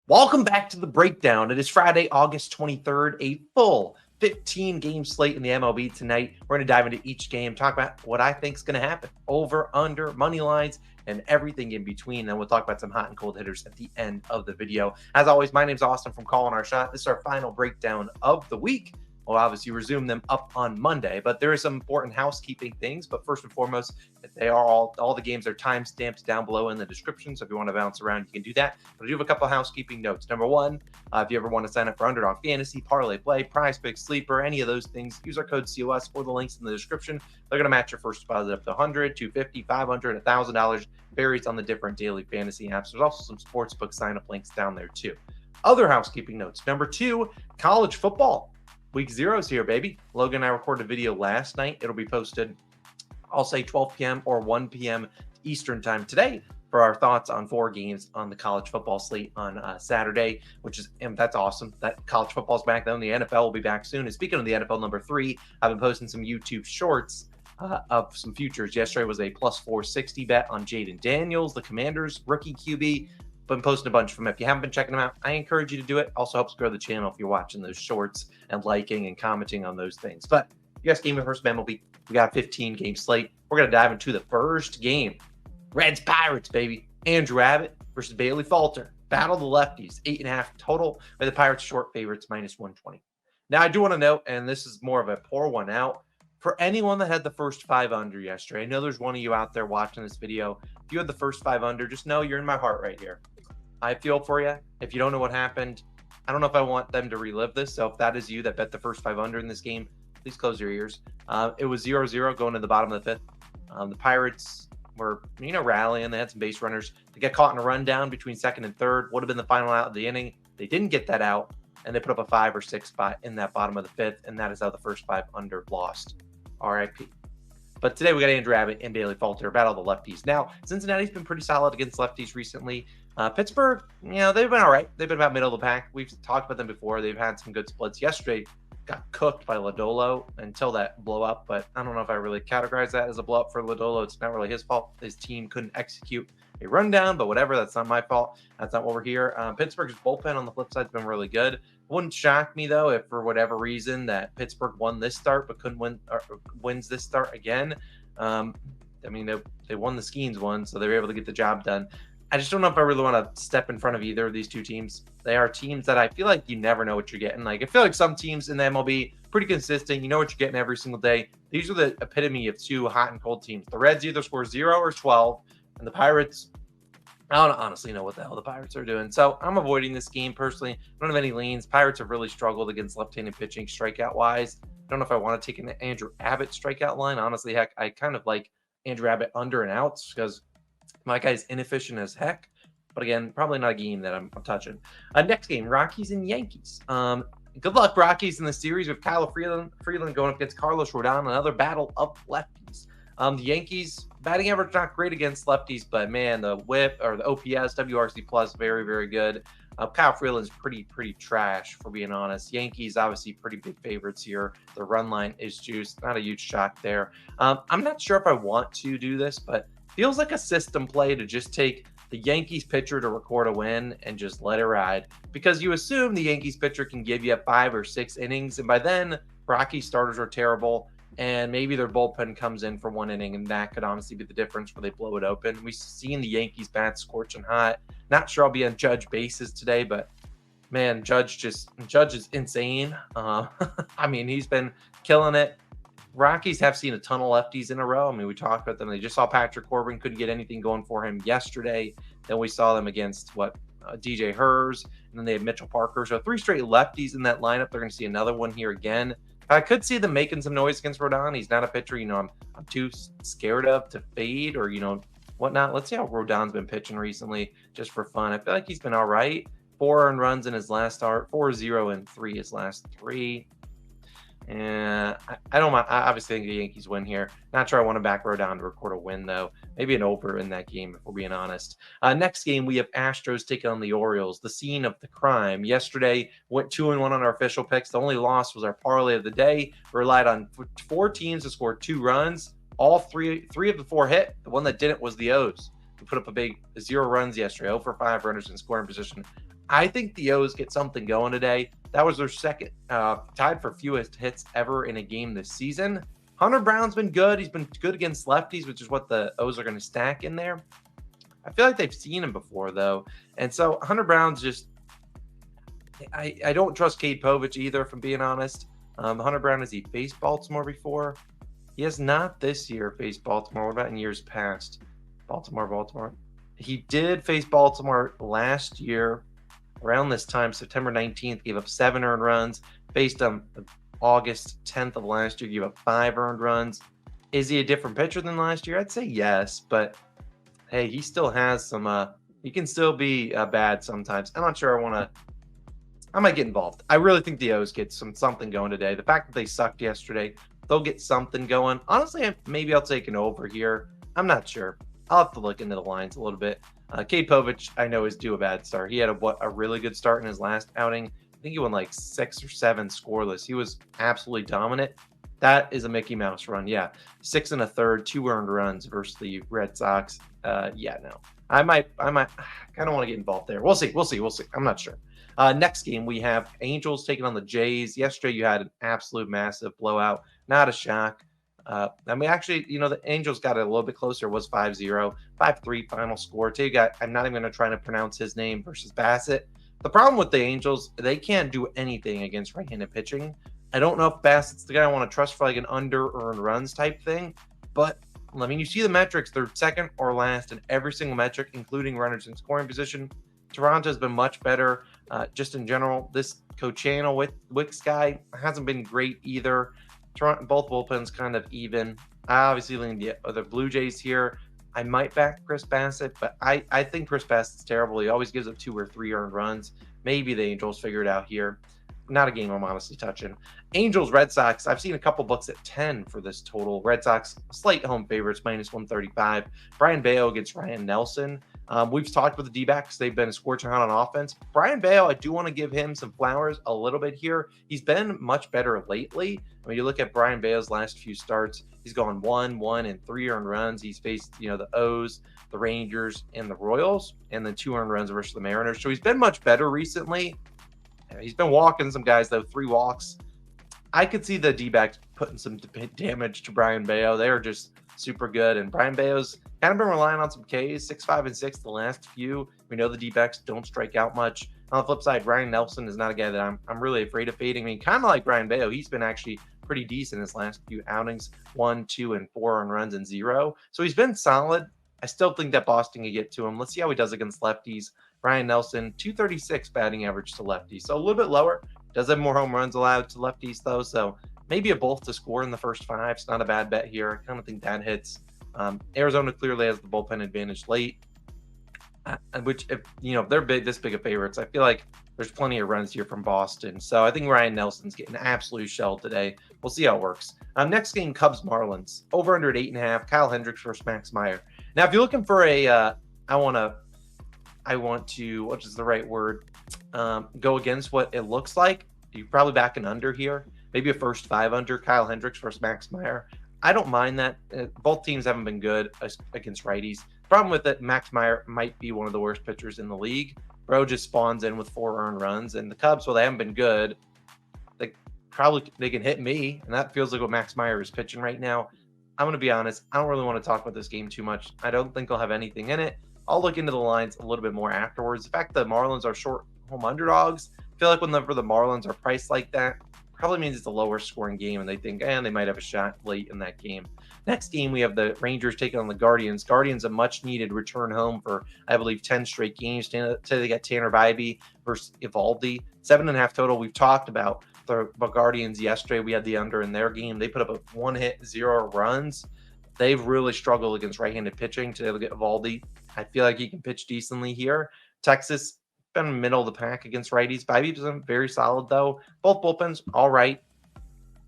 Welcome back to the breakdown. It is Friday, August 23rd, a full 15-game slate in the MLB tonight. We're going to dive into each game, talk about what I think is going to happen, over, under, money lines, and everything in between. Then we'll talk about some hot and cold hitters at the end of the video. As always, my name's Austin from Calling Our Shot. This is our final breakdown of the week. We'll obviously resume them up on Monday, but there is some important housekeeping things. But first and foremost, they are all the games are time stamped down below in the description. So if you want to bounce around, you can do that. But I do have a couple of housekeeping notes. Number one, if you ever want to sign up for Underdog Fantasy, Parlay Play, PrizePicks, Sleeper, any of those things, use our code COS or the links in the description. They're going to match your first deposit up to $100, $250, $500, $1,000. Varies on the different daily fantasy apps. There's also some sportsbook sign-up links down there too. Other housekeeping notes. Number two, college football. Week 0 is here, baby. Logan and I recorded a video last night. It'll be posted, I'll say 12 p.m. or 1 p.m. Eastern time today for our thoughts on 4 games on the college football slate on Saturday, that's awesome. That college football's back, though. The NFL will be back soon. And speaking of the NFL, number 3, I've been posting some YouTube shorts of some futures. Yesterday was a plus 460 bet on Jaden Daniels, the Commanders rookie QB. Been posting a bunch of them. If you haven't been checking them out, I encourage you to do it. Also helps grow the channel if you're watching those shorts and liking and commenting on those things. But you guys game first MLB. We got a 15-game slate. We're going to dive into the first game. Reds Pirates, baby. Andrew Abbott versus Bailey Falter. Battle the lefties. 8.5 total, with the Pirates short favorites minus 120. Now, I do want to note, and this is more of a pour one out, for anyone that had the first 5 under yesterday, I know there's one of you out there watching this video. If you had the first 5 under, just know you're in my heart right here. I feel for you. If you don't know what happened, I don't know if I want them to relive this. So if that is you that bet the first 5 under in this game, please close your ears. It was 0-0 going to the bottom of the 5th. The Pirates were, rallying. They had some base runners. They got caught in a rundown between 2nd and 3rd. Would have been the final out of the inning. They didn't get that out, and they put up a 5 or 6 spot in that bottom of the 5th, and that is how the first 5 under lost. RIP. But today we got Andrew Abbott and Bailey Falter, battle the lefties. Now, Cincinnati's been pretty solid against lefties recently. Pittsburgh, they've been all right. They've been about middle of the pack. We've talked about them before. They've had some good splits. Yesterday, got cooked by Lodolo until that blow up, but I don't know if I really categorize that as a blow up for Lodolo. It's not really his fault. His team couldn't execute a rundown, but whatever. That's not my fault. That's not what we're here. Pittsburgh's bullpen on the flip side has been really good. Wouldn't shock me, though, if for whatever reason that Pittsburgh won this start but couldn't win or wins this start again. They won the Skeens one, so they were able to get the job done. I just don't know if I really want to step in front of either of these two teams. They are teams that I feel like you never know what you're getting. Like, I feel like some teams in the MLB, pretty consistent. You know what you're getting every single day. These are the epitome of 2 hot and cold teams. The Reds either score 0 or 12, and the Pirates, I don't honestly know what the hell the Pirates are doing. So I'm avoiding this game personally. I don't have any leans. Pirates have really struggled against left-handed pitching strikeout-wise. I don't know if I want to take an Andrew Abbott strikeout line. Honestly, heck, I kind of like Andrew Abbott under and outs because my guy's inefficient as heck. But again, probably not a game that I'm touching. Next game, Rockies and Yankees. Good luck, Rockies, in the series with Kyle Freeland going up against Carlos Rodon. Another battle of lefties. The Yankees, batting average not great against lefties, but man, the whip or the OPS, WRC plus, very, very good. Kyle Freeland's pretty trash, for being honest. Yankees, obviously, pretty big favorites here. The run line is juiced. Not a huge shock there. I'm not sure if I want to do this, but feels like a system play to just take the Yankees pitcher to record a win and just let it ride. Because you assume the Yankees pitcher can give you 5 or 6 innings, and by then, Rockies starters are terrible. And maybe their bullpen comes in for 1 inning, and that could honestly be the difference where they blow it open. We've seen the Yankees bats scorching hot. Not sure I'll be on Judge bases today, but man, Judge is insane. He's been killing it. Rockies have seen a ton of lefties in a row. We talked about them. They just saw Patrick Corbin, couldn't get anything going for him yesterday. Then we saw them against DJ Hers, and then they had Mitchell Parker. So 3 straight lefties in that lineup. They're going to see another one here again. I could see them making some noise against Rodon. He's not a pitcher, I'm too scared of to fade or, whatnot. Let's see how Rodon's been pitching recently, just for fun. I feel like he's been all right. 4 earned runs in his last start, 4-0 and 3 his last 3. And I don't mind. I obviously think the Yankees win here. Not sure I want to back Rodon to record a win, though. Maybe an over in that game, if we're being honest. Next game, we have Astros taking on the Orioles, the scene of the crime. Yesterday, went 2-1 on our official picks. The only loss was our parlay of the day. We relied on 4 teams to score 2 runs. All three of the 4 hit. The one that didn't was the O's. We put up a big 0 runs yesterday, 0 for 5 runners in scoring position. I think the O's get something going today. That was their second, tied for fewest hits ever in a game this season. Hunter Brown's been good. He's been good against lefties, which is what the O's are going to stack in there. I feel like they've seen him before, though. And so Hunter Brown's just, I don't trust Cade Povich either, if I'm being honest. Hunter Brown, has he faced Baltimore before? He has not this year faced Baltimore. What about in years past? Baltimore. He did face Baltimore last year around this time, September 19th, gave up 7 earned runs. Faced him August 10th of last year, gave up 5 earned runs. Is he a different pitcher than last year? I'd say yes, but hey, he still has some, he can still be bad sometimes. I'm not sure I might get involved. I really think the O's get something going today. The fact that they sucked yesterday, they'll get something going. Honestly, maybe I'll take an over here. I'm not sure. I'll have to look into the lines a little bit. Cade Povich, I know, is due a bad start. He had a really good start in his last outing. I think he won like 6 or 7 scoreless. He was absolutely dominant. That is a Mickey Mouse run. Yeah. 6 1/3, 2 earned runs versus the Red Sox. Yeah, no. I might kind of want to get involved there. We'll see. I'm not sure. Next game, we have Angels taking on the Jays. Yesterday, you had an absolute massive blowout. Not a shock. Actually, the Angels got it a little bit closer. It was 5-0, 5-3 final score. I'm not even going to try to pronounce his name versus Bassett. The problem with the Angels, they can't do anything against right-handed pitching. I don't know if Bassett's the guy I want to trust for like an under-earned runs type thing, but you see the metrics. They're second or last in every single metric, including runners in scoring position. Toronto's been much better. Just in general, this Cochano Wicks guy hasn't been great either. Toronto, both bullpens kind of even. I obviously lean the Blue Jays here. I might back Chris Bassett, but I think Chris Bassett's terrible. He always gives up 2 or 3 earned runs. Maybe the Angels figure it out here. Not a game I'm honestly touching. Angels, Red Sox. I've seen a couple books at 10 for this total. Red Sox, slight home favorites, -135. Brian Bayo against Ryan Nelson. We've talked with the D-backs. They've been scorching hot on offense. Brian Bayo, I do want to give him some flowers a little bit here. He's been much better lately. When you look at Brian Bayo's last few starts, he's gone 1, and 3 earned runs. He's faced, the O's, the Rangers, and the Royals, and then 2 earned runs versus the Mariners. So he's been much better recently. He's been walking some guys, though, 3 walks. I could see the D-backs putting some damage to Brian Bayo. They are just super good. And Brian Bayo's kind of been relying on some Ks, 6, 5, and 6 the last few. We know the D-backs don't strike out much. On the flip side, Ryan Nelson is not a guy that I'm really afraid of fading. Kind of like Brian Bayo, he's been actually pretty decent his last few outings, 1, 2, and 4 on runs and 0. So he's been solid. I still think that Boston can get to him. Let's see how he does against lefties. Ryan Nelson, 236 batting average to lefties. So a little bit lower. Does have more home runs allowed to lefties, though. So maybe a both to score in the first 5. It's not a bad bet here. I kind of think that hits. Arizona clearly has the bullpen advantage late, which if they're this big of favorites, I feel like there's plenty of runs here from Boston. So I think Ryan Nelson's getting absolute shelled today. We'll see how it works. Next game, Cubs Marlins, over under at 8.5. Kyle Hendricks versus Max Meyer. Now, if you're looking for I want to, what is the right word? Go against what it looks like. You probably back an under here, maybe a first 5 under. Kyle Hendricks versus Max Meyer. I don't mind that. Both teams haven't been good against righties. Problem with it, Max Meyer might be one of the worst pitchers in the league. Bro just spawns in with 4 earned runs, and the Cubs, well, they haven't been good. They can hit me, and that feels like what Max Meyer is pitching right now. I'm going to be honest. I don't really want to talk about this game too much. I don't think I'll have anything in it. I'll look into the lines a little bit more afterwards. The fact that the Marlins are short home underdogs, I feel like whenever the Marlins are priced like that, probably means it's a lower scoring game, and they think, they might have a shot late in that game. Next game, we have the Rangers taking on the Guardians. Guardians, a much-needed return home for, I believe, 10 straight games. Today they got Tanner Bybee versus Evaldi. 7.5 total. We've talked about the Guardians yesterday. We had the under in their game. They put up a 1 hit, 0 runs. They've really struggled against right-handed pitching. Today they'll get Evaldi. I feel like he can pitch decently here. Texas, been middle of the pack against righties. Bybee is very solid, though. Both bullpens, all right.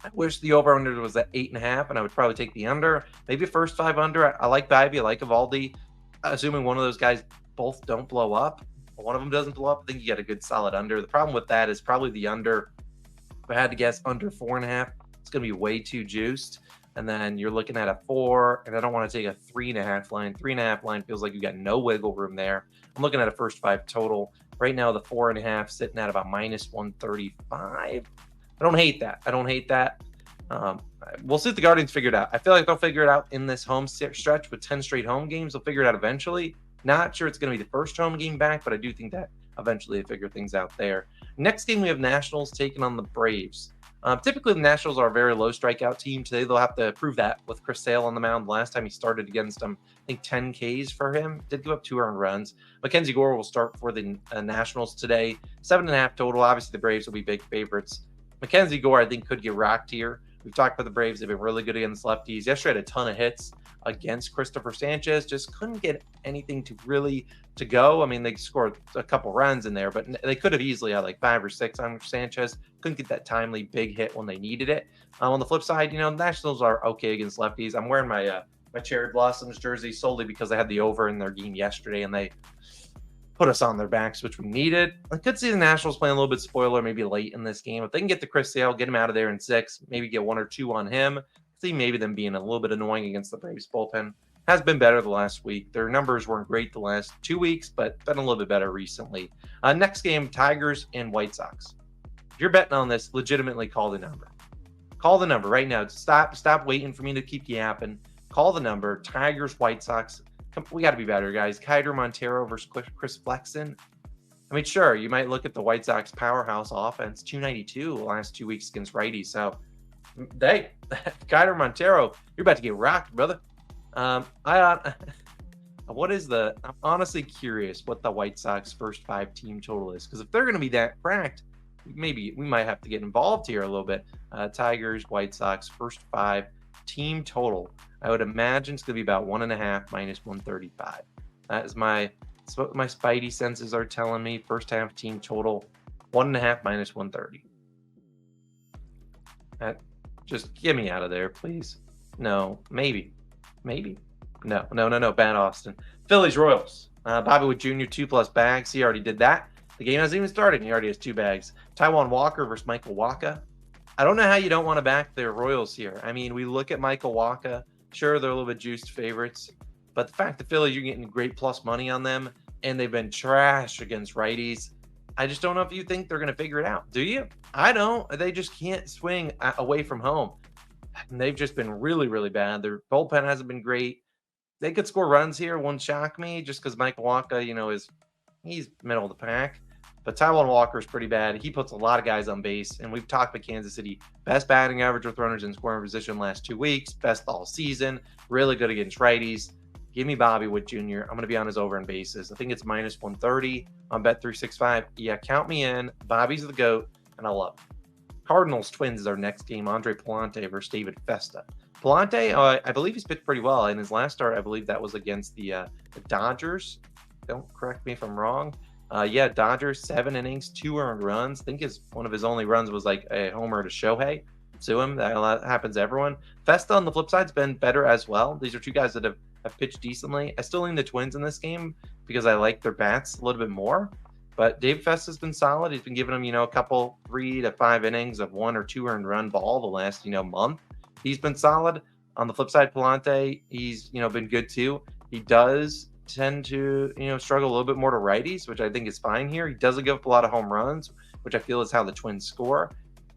I wish the over-under was at 8.5, and I would probably take the under. Maybe first 5 under. I like Bybee. I like Evaldi. Assuming one of those guys both don't blow up. One of them doesn't blow up, I think you get a good solid under. The problem with that is probably the under. If I had to guess, under 4.5, it's going to be way too juiced. And then you're looking at a 4, and I don't want to take a 3.5 line. 3.5 line feels like you got no wiggle room there. I'm looking at a first 5 total. Right now, the 4.5 sitting at about minus 135. I don't hate that. I don't hate that. We'll see if the Guardians figure it out. I feel like they'll figure it out in this home stretch with 10 straight home games. They'll figure it out eventually. Not sure it's going to be the first home game back, but I do think that eventually they figure things out there. Next game, we have Nationals taking on the Braves. Typically, the Nationals are a very low strikeout team. Today, they'll have to prove that with Chris Sale on the mound. Last time he started against them, I think 10 Ks for him. Did give up 2 earned runs. Mackenzie Gore will start for the Nationals today. 7.5 total. Obviously, the Braves will be big favorites. Mackenzie Gore, I think, could get rocked here. We've talked about the Braves. They've been really good against lefties. Yesterday had a ton of hits against Christopher Sanchez. Just couldn't get anything to go. I mean, they scored a couple runs in there, but they could have easily had like 5 or 6 on Sanchez. Couldn't get that timely big hit when they needed it. On the flip side, the Nationals are okay against lefties. I'm wearing my my Cherry Blossoms jersey solely because I had the over in their game yesterday, and they put us on their backs, which we needed. I could see the Nationals playing a little bit spoiler, maybe late in this game. If they can get the Chris Sale, get him out of there in 6, maybe get 1 or 2 on him. See maybe them being a little bit annoying against the Braves bullpen. Has been better the last week. Their numbers weren't great the last 2 weeks, but been a little bit better recently. Next game, Tigers and White Sox. If you're betting on this, legitimately call the number. Call the number right now. Stop waiting for me to keep yapping. Call the number. Tigers, White Sox. We got to be better, guys. Kiter Montero versus Chris Flexen. I mean, sure, you might look at the White Sox powerhouse offense, 292 the last 2 weeks against righties. So, Kiter Montero, you're about to get rocked, brother. I'm honestly curious what the White Sox first 5 team total is, because if they're going to be that cracked, maybe we might have to get involved here a little bit. Tigers, White Sox, first 5 team total. I would imagine it's going to be about 1.5 minus 135. That is that's what my spidey senses are telling me. First half team total, 1.5 minus 130. Just get me out of there, please. No, maybe. No. Bad Austin. Phillies, Royals. Bobby Witt Jr., 2+ bags. He already did that. The game hasn't even started. He already has 2 bags. Taijuan Walker versus Michael Wacha. I don't know how you don't want to back the Royals here. I mean, we look at Michael Wacha. Sure, they're a little bit juiced favorites. But the fact that Phillies, you're getting great plus money on them, and they've been trash against righties. I just don't know if you think they're going to figure it out. Do you? I don't. They just can't swing away from home. And they've just been really, really bad. Their bullpen hasn't been great. They could score runs here. Won't shock me just because Michael Wacha, he's middle of the pack. But Taijuan Walker is pretty bad. He puts a lot of guys on base. And we've talked about Kansas City. Best batting average with runners in scoring position last 2 weeks. Best all season. Really good against righties. Give me Bobby Witt Jr. I'm going to be on his over and bases. I think it's minus 130 on Bet365. Yeah, count me in. Bobby's the GOAT, and I love it. Cardinals Twins is our next game. Andre Palante versus David Festa. Palante, I believe he's pitched pretty well. In his last start, I believe that was against the Dodgers. Don't correct me if I'm wrong. Dodgers, 7 innings, 2 earned runs. I think one of his only runs was like a homer to Shohei. Sue him. That happens to everyone. Festa, on the flip side, has been better as well. These are 2 guys that have pitched decently. I still lean the Twins in this game because I like their bats a little bit more. But Dave Festa's been solid. He's been giving them, a couple 3 to 5 innings of 1 or 2 earned run ball the last, month. He's been solid. On the flip side, Palante, he's, been good too. He does tend to, struggle a little bit more to righties, which I think is fine here. He doesn't give up a lot of home runs, which I feel is how the Twins score.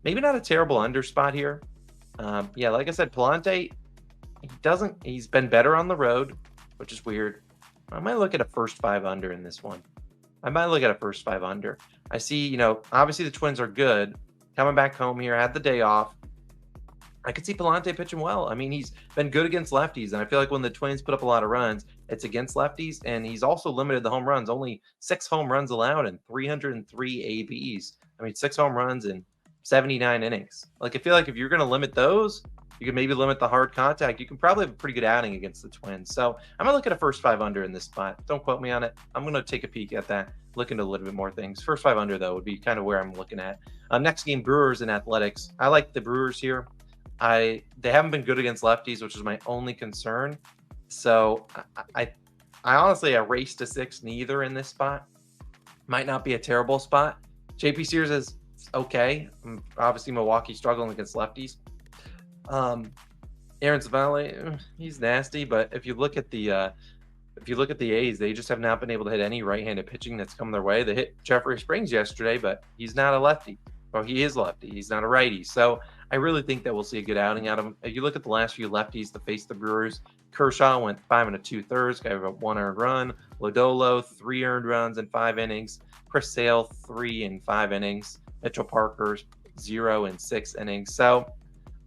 Maybe not a terrible under spot here. Like I said, Palante, he's been better on the road, which is weird. I might look at a first 5 under in this one. I see, obviously the Twins are good. Coming back home here, had the day off. I could see Palante pitching well. I mean, he's been good against lefties, and I feel like when the Twins put up a lot of runs, it's against lefties, and he's also limited the home runs. Only 6 home runs allowed and 303 ABs. I mean, 6 home runs in 79 innings. Like, I feel like if you're going to limit those, you can maybe limit the hard contact. You can probably have a pretty good outing against the Twins. So I'm going to look at a first 5 under in this spot. Don't quote me on it. I'm going to take a peek at that, look into a little bit more things. First 5 under, though, would be kind of where I'm looking at. Next game, Brewers and Athletics. I like the Brewers here. They haven't been good against lefties, which is my only concern. So I honestly, I race to 6 neither in this spot. Might not be a terrible spot. JP Sears is okay. Obviously, Milwaukee struggling against lefties. Aaron Savali, he's nasty, but if you look at the if you look at the A's, they just have not been able to hit any right-handed pitching that's come their way. They hit Jeffrey Springs yesterday, but he's not a lefty. Well, he is lefty. He's not a righty. So I really think that we'll see a good outing out of him. If you look at the last few lefties to face the Brewers, Kershaw went 5 2/3, gave up 1 earned run. Lodolo, 3 earned runs in 5 innings. Chris Sale, 3 in 5 innings. Mitchell Parker, 0 in 6 innings. So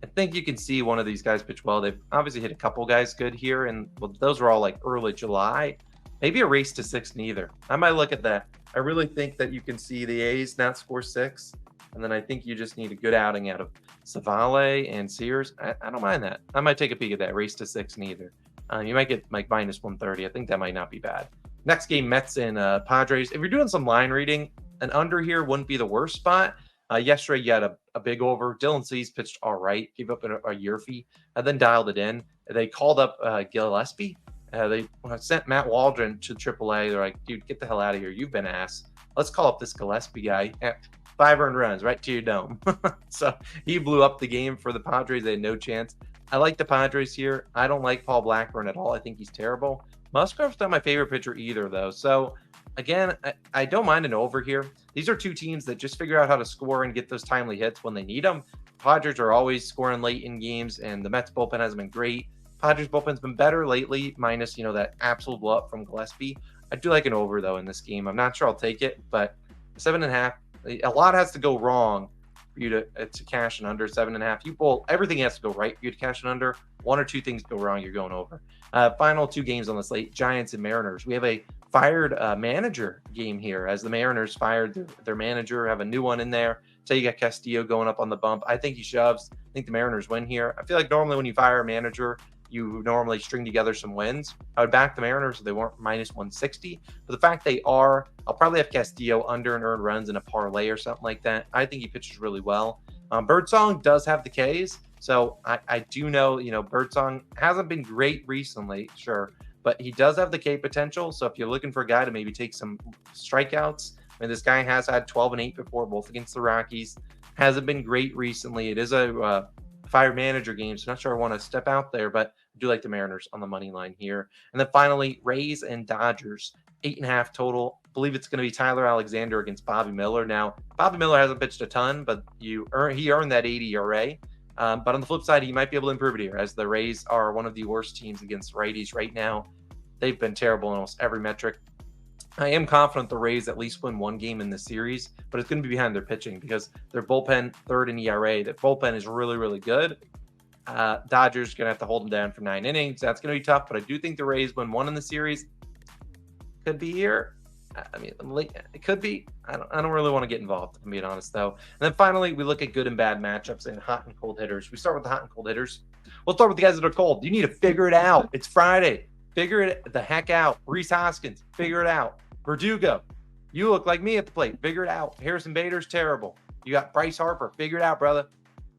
I think you can see one of these guys pitch well. They've obviously hit a couple guys good here, and well, those were all like early July. Maybe a race to 6 neither. I might look at that. I really think that you can see the A's not score 6, and then I think you just need a good outing out of Savale and Sears. I don't mind that. I might take a peek at that race to 6 neither. You might get like minus 130. I think that might not be bad. Next game, Mets and Padres. If you're doing some line reading, an under here wouldn't be the worst spot. Yesterday, you had a big over. Dylan Cease pitched all right, gave up a year fee, and then dialed it in. They called up Gillespie. They sent Matt Waldron to AAA. They're like, dude, get the hell out of here. You've been ass. Let's call up this Gillespie guy. 5 earned runs right to your dome. So he blew up the game for the Padres. They had no chance. I like the Padres here. I don't like Paul Blackburn at all. I think he's terrible. Musgrove's not my favorite pitcher either, though. So again, I don't mind an over here. These are two teams that just figure out how to score and get those timely hits when they need them. Padres are always scoring late in games, and the Mets bullpen hasn't been great. Padres bullpen's been better lately, minus, that absolute blow up from Gillespie. I do like an over, though, in this game. I'm not sure I'll take it, but 7.5, a lot has to go wrong for you to cash an under 7.5. Everything has to go right for you to cash an under. 1 or 2 things go wrong, you're going over. Final 2 games on the slate, Giants and Mariners. We have a fired manager game here, as the Mariners fired their manager, have a new one in there. So you got Castillo going up on the bump. I think he shoves. I think the Mariners win here. I feel like normally when you fire a manager, you normally string together some wins. I would back the Mariners if they weren't minus 160. But the fact they are, I'll probably have Castillo under and earned runs in a parlay or something like that. I think he pitches really well. Birdsong does have the Ks. So I do know, Birdsong hasn't been great recently, sure. But he does have the K potential. So if you're looking for a guy to maybe take some strikeouts, this guy has had 12 and 8 before, both against the Rockies. Hasn't been great recently. It is a fire manager game, so not sure I want to step out there, but I do like the Mariners on the money line here. And then finally, Rays and Dodgers, 8.5 total. I believe it's going to be Tyler Alexander against Bobby Miller. Now, Bobby Miller hasn't pitched a ton, but he earned that 80 ERA. But on the flip side, he might be able to improve it here, as the Rays are one of the worst teams against righties right now. They've been terrible in almost every metric. I am confident the Rays at least win 1 game in this series, but it's going to be behind their pitching because their bullpen, 3rd in ERA. Their bullpen is really, really good. Dodgers going to have to hold them down for 9 innings. That's going to be tough, but I do think the Rays win 1 in the series. Could be here. It could be. I don't really want to get involved, if I'm being honest, though. And then finally, we look at good and bad matchups and hot and cold hitters. We start with the hot and cold hitters. We'll start with the guys that are cold. You need to figure it out. It's Friday. Figure it the heck out. Reese Hoskins, figure it out. Verdugo, you look like me at the plate. Figure it out. Harrison Bader's terrible. You got Bryce Harper. Figure it out, brother.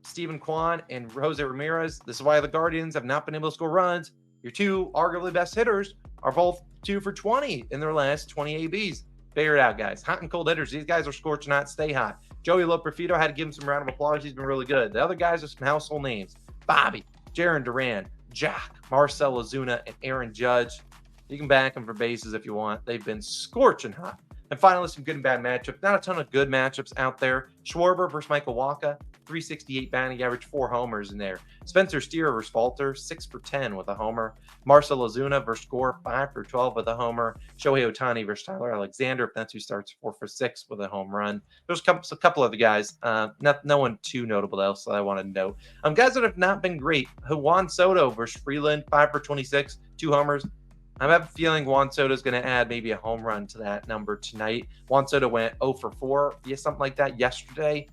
Stephen Kwan and Jose Ramirez. This is why the Guardians have not been able to score runs. Your 2 arguably best hitters are both 2 for 20 in their last 20 ABs. Figure it out, guys. Hot and cold hitters. These guys are scorching hot. Stay hot. Joey Loperfido, had to give him some round of applause. He's been really good. The other guys are some household names. Bobby, Jaron Duran, Jack, Marcell Ozuna, and Aaron Judge. You can back them for bases if you want. They've been scorching hot. And finally, some good and bad matchups. Not a ton of good matchups out there. Schwarber versus Michael Wacha, 368 batting average, 4 homers in there. Spencer Steer versus Falter, 6 for 10 with a homer. Marcell Ozuna versus Gore, 5 for 12 with a homer. Shohei Ohtani versus Tyler Alexander, if that's who starts, 4 for 6 with a home run. There's a couple of the guys. No one too notable else that I want to note. Guys that have not been great. Juan Soto versus Freeland, 5 for 26, 2 homers. I have a feeling Juan Soto is going to add maybe a home run to that number tonight. Juan Soto went 0 for 4, something like that yesterday.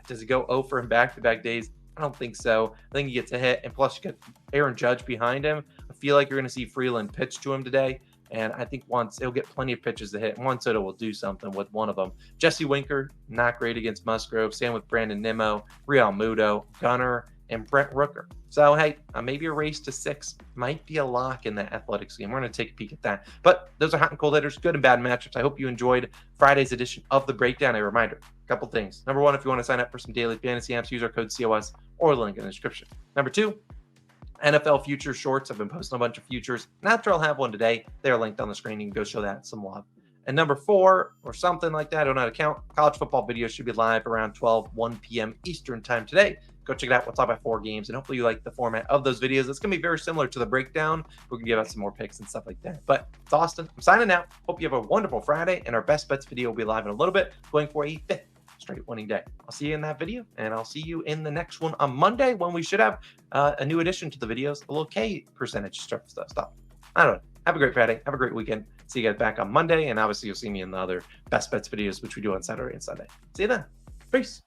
Does he go 0 for in back-to-back days? I don't think so. I think he gets a hit, and plus you get Aaron Judge behind him. I feel like you're going to see Freeland pitch to him today, and I think he'll get plenty of pitches to hit. Juan Soto will do something with one of them. Jesse Winker, not great against Musgrove. Same with Brandon Nimmo, Real Muto, Gunnar, and Brent Rooker. So, hey, maybe a race to 6 might be a lock in that Athletics game. We're going to take a peek at that. But those are hot and cold hitters, good and bad matchups. I hope you enjoyed Friday's edition of The Breakdown. A reminder, a couple things. Number 1, if you want to sign up for some daily fantasy apps, use our code COS or the link in the description. Number 2, NFL future shorts. I've been posting a bunch of futures. Not sure I'll have one today. They're linked on the screen. You can go show that some love. And number 4 or something like that, I don't know how to count. College football videos should be live around 1 p.m. Eastern time today. Go check it out. We'll talk about 4 games, and hopefully you like the format of those videos. It's going to be very similar to the breakdown. We're going to give out some more picks and stuff like that. But it's Austin. I'm signing out. Hope you have a wonderful Friday, and our best bets video will be live in a little bit, going for a 5th straight winning day. I'll see you in that video, and I'll see you in the next one on Monday when we should have a new addition to the videos, a little K percentage stuff. I don't know. Have a great Friday. Have a great weekend. See you guys back on Monday, and obviously you'll see me in the other best bets videos, which we do on Saturday and Sunday. See you then. Peace.